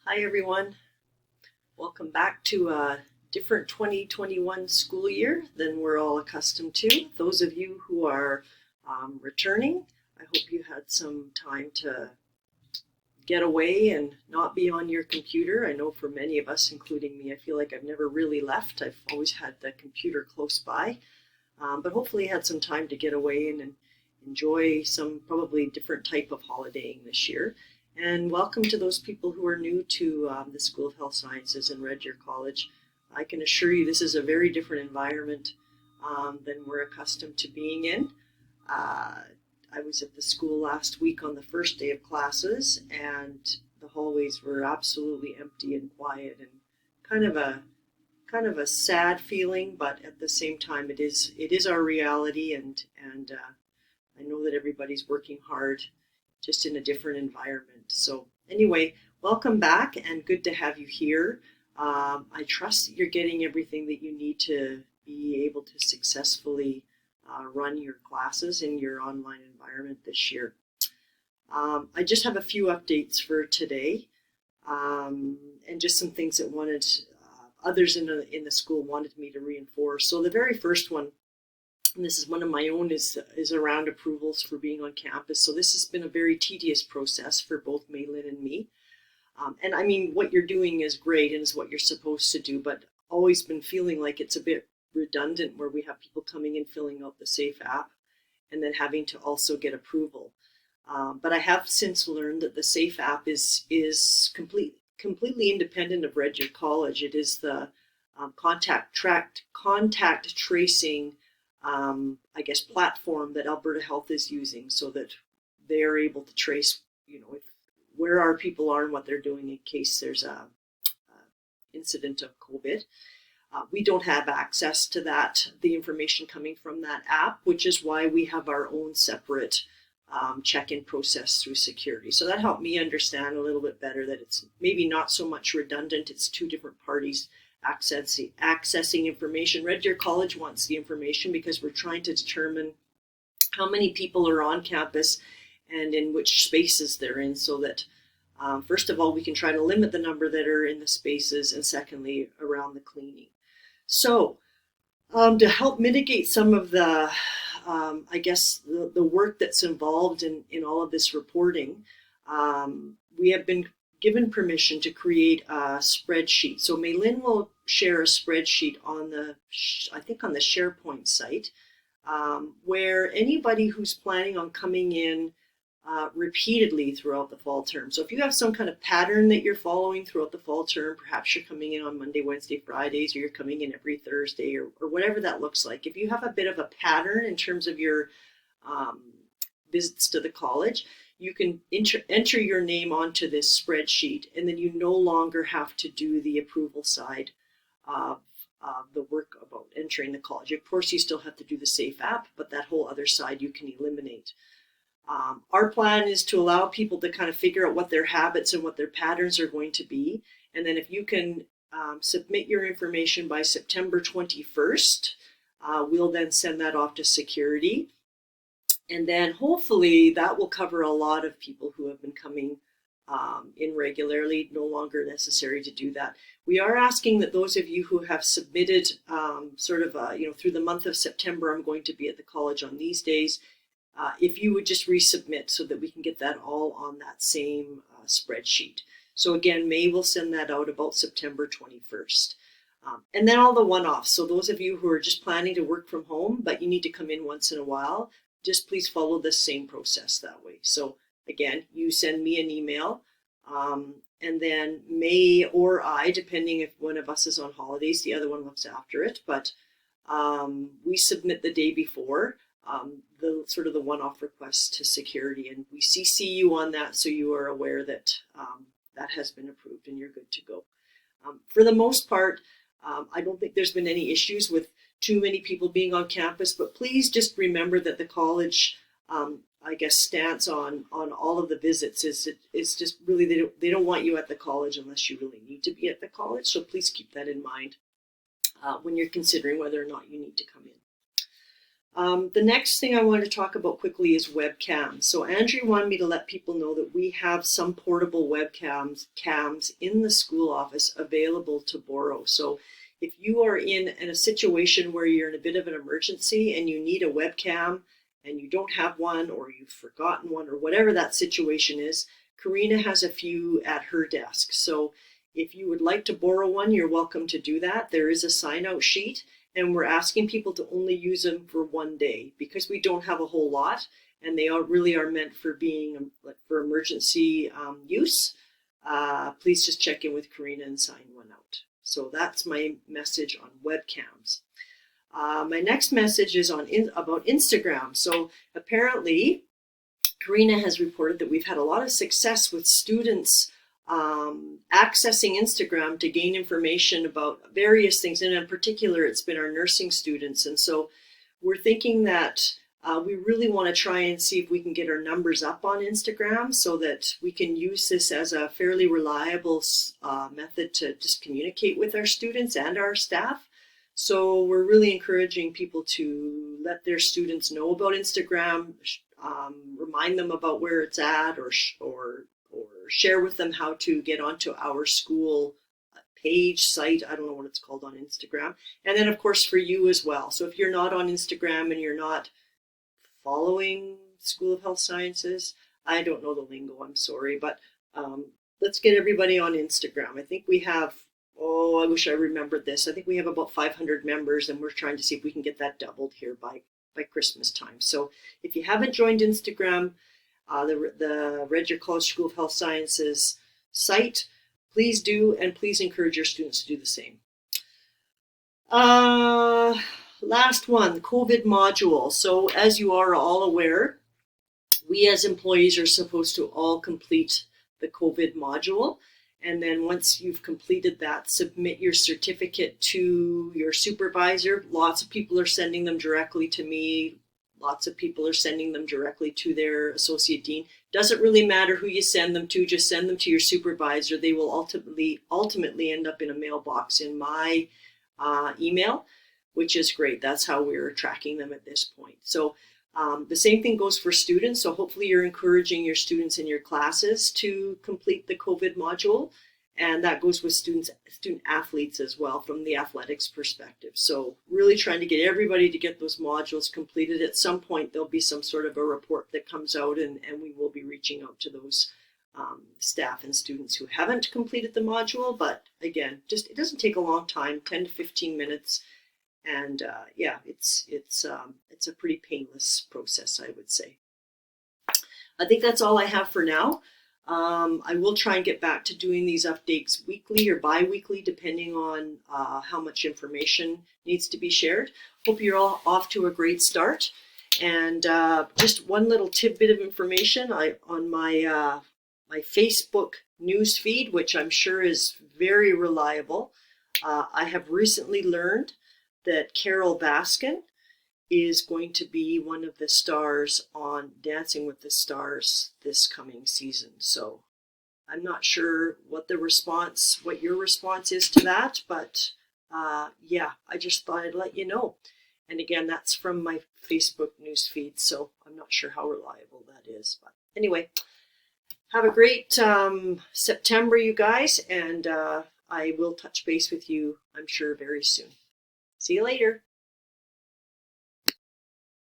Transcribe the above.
Hi everyone, welcome back to a different 2021 school year than we're all accustomed to. Those of you who are returning, I hope you had some time to get away and not be on your computer. I know for many of us, including me, I feel like I've never really left. I've always had the computer close by, but hopefully you had some time to get away and enjoy some probably different type of holidaying this year. And welcome to those people who are new to the School of Health Sciences and Red Deer College. I can assure you this is a very different environment than we're accustomed to being in. I was at the school last week on the first day of classes, and the hallways were absolutely empty and quiet, and kind of a sad feeling, but at the same time, it is our reality, and I know that everybody's working hard, just in a different environment. So anyway, welcome back, and good to have you here. I trust that you're getting everything that you need to be able to successfully run your classes in your online environment this year. I just have a few updates for today, and just some things that others in the school wanted me to reinforce. So the very first one, and this is one of my own, is around approvals for being on campus. So this has been a very tedious process for both Maylin and me. And I mean, what you're doing is great and is what you're supposed to do, but always been feeling like it's a bit redundant where we have people coming in filling out the SAFE app and then having to also get approval. But I have since learned that the SAFE app is completely independent of Red Deer College. It is the contact tracing platform that Alberta Health is using, so that they are able to trace, where our people are and what they're doing in case there's a incident of COVID. We don't have access to the information coming from that app, which is why we have our own separate check-in process through security. So that helped me understand a little bit better that it's maybe not so much redundant. It's two different parties accessing information. Red Deer College wants the information because we're trying to determine how many people are on campus and in which spaces they're in, so that first of all, we can try to limit the number that are in the spaces, and secondly, around the cleaning. So to help mitigate some of the work that's involved in all of this reporting, we have been given permission to create a spreadsheet. So Maylin will share a spreadsheet on the SharePoint site, where anybody who's planning on coming in repeatedly throughout the fall term. So if you have some kind of pattern that you're following throughout the fall term, perhaps you're coming in on Monday, Wednesday, Fridays, or you're coming in every Thursday, or whatever that looks like. If you have a bit of a pattern in terms of your visits to the college, you can enter your name onto this spreadsheet, and then you no longer have to do the approval side of the work about entering the college. Of course, you still have to do the SAFE app, but that whole other side you can eliminate. Our plan is to allow people to kind of figure out what their habits and what their patterns are going to be. And then if you can submit your information by September 21st, we'll then send that off to security. And then hopefully that will cover a lot of people who have been coming in regularly. No longer necessary to do that. We are asking that those of you who have submitted through the month of September, I'm going to be at the college on these days, if you would just resubmit so that we can get that all on that same spreadsheet. So again, May will send that out about September 21st. And then all the one-offs. So those of you who are just planning to work from home, but you need to come in once in a while, just please follow the same process that way. So again, you send me an email, and then May or I, depending if one of us is on holidays, the other one looks after it, but we submit the day before the one-off request to security, and we CC you on that so you are aware that that has been approved and you're good to go. For the most part, I don't think there's been any issues with too many people being on campus, but please just remember that the college stance on all of the visits is just really they don't want you at the college unless you really need to be at the college. So please keep that in mind when you're considering whether or not you need to come in. The next thing I wanted to talk about quickly is webcams. So Andrew wanted me to let people know that we have some portable webcams in the school office available to borrow. So if you are in a situation where you're in a bit of an emergency and you need a webcam and you don't have one, or you've forgotten one, or whatever that situation is, Karina has a few at her desk. So if you would like to borrow one, you're welcome to do that. There is a sign-out sheet, and we're asking people to only use them for one day because we don't have a whole lot, and they really are meant for being for emergency use. Please just check in with Karina and sign one out. So that's my message on webcams. My next message is about Instagram. So apparently, Karina has reported that we've had a lot of success with students accessing Instagram to gain information about various things. And in particular, it's been our nursing students. And so we're thinking that we really want to try and see if we can get our numbers up on Instagram so that we can use this as a fairly reliable method to just communicate with our students and our staff. So we're really encouraging people to let their students know about Instagram, remind them about where it's at, or share with them how to get onto our school page, site, I don't know what it's called on Instagram. And then of course for you as well. So if you're not on Instagram and you're not following School of Health Sciences, I don't know the lingo, I'm sorry, but let's get everybody on Instagram. I think we have, oh, I wish I remembered this. I think we have about 500 members, and we're trying to see if we can get that doubled here by Christmas time. So if you haven't joined Instagram, the Red Deer College School of Health Sciences site, please do, and please encourage your students to do the same. Last one, COVID module. So as you are all aware, we as employees are supposed to all complete the COVID module. And then once you've completed that, submit your certificate to your supervisor. Lots of people are sending them directly to me. Lots of people are sending them directly to their associate dean. Doesn't really matter who you send them to, just send them to your supervisor. They will ultimately end up in a mailbox in my email, which is great. That's how we're tracking them at this point. So the same thing goes for students. So hopefully you're encouraging your students in your classes to complete the COVID module. And that goes with student athletes as well from the athletics perspective. So really trying to get everybody to get those modules completed. At some point, there'll be some sort of a report that comes out, and we will be reaching out to those staff and students who haven't completed the module. But again, just it doesn't take a long time, 10 to 15 minutes. And yeah, it's a pretty painless process, I would say. I think that's all I have for now. I will try and get back to doing these updates weekly or bi-weekly, depending on how much information needs to be shared. Hope you're all off to a great start. And just one little tidbit of information on my my Facebook news feed, which I'm sure is very reliable. I have recently learned that Carol Baskin is going to be one of the stars on Dancing with the Stars this coming season. So I'm not sure what your response is to that, but yeah, I just thought I'd let you know. And again, that's from my Facebook news feed, so I'm not sure how reliable that is. But anyway, have a great September, you guys, and I will touch base with you, I'm sure, very soon. See you later.